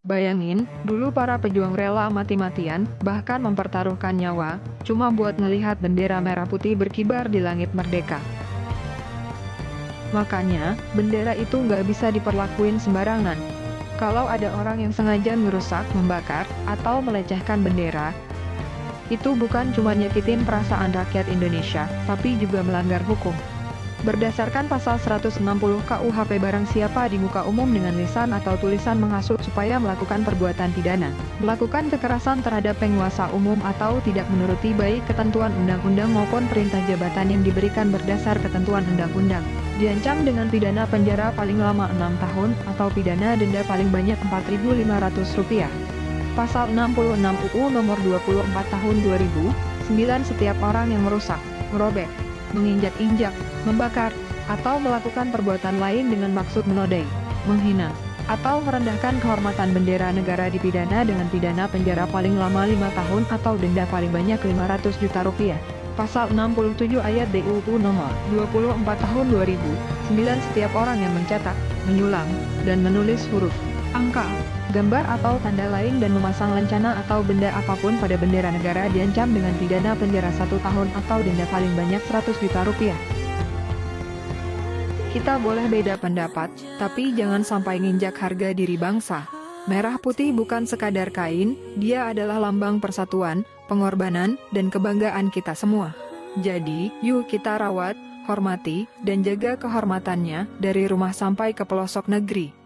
Bayangin, dulu para pejuang rela mati-matian, bahkan mempertaruhkan nyawa, cuma buat ngelihat bendera merah putih berkibar di langit merdeka. Makanya, bendera itu nggak bisa diperlakuin sembarangan. Kalau ada orang yang sengaja merusak, membakar, atau melecehkan bendera, itu bukan cuma nyakitin perasaan rakyat Indonesia, tapi juga melanggar hukum. Berdasarkan pasal 160 KUHP, barang siapa di muka umum dengan lisan atau tulisan menghasut supaya melakukan perbuatan pidana, melakukan kekerasan terhadap penguasa umum atau tidak menuruti baik ketentuan undang-undang maupun perintah jabatan yang diberikan berdasar ketentuan undang-undang, diancam dengan pidana penjara paling lama 6 tahun atau pidana denda paling banyak Rp4.500. Pasal 66 UU Nomor 24 Tahun 2009, setiap orang yang merusak, merobek, menginjak-injak, membakar, atau melakukan perbuatan lain dengan maksud menodai, menghina, atau merendahkan kehormatan bendera negara dipidana dengan pidana penjara paling lama 5 tahun atau denda paling banyak Rp500.000. Pasal 67 ayat D UU Nomor 24 Tahun 2009, setiap orang yang mencetak, menyulam, dan menulis huruf, angka, gambar atau tanda lain dan memasang lancana atau benda apapun pada bendera negara diancam dengan pidana penjara 1 tahun atau denda paling banyak Rp100.000. Kita boleh beda pendapat, tapi jangan sampai nginjak harga diri bangsa. Merah putih bukan sekadar kain, dia adalah lambang persatuan, pengorbanan, dan kebanggaan kita semua. Jadi, yuk kita rawat, hormati, dan jaga kehormatannya dari rumah sampai ke pelosok negeri.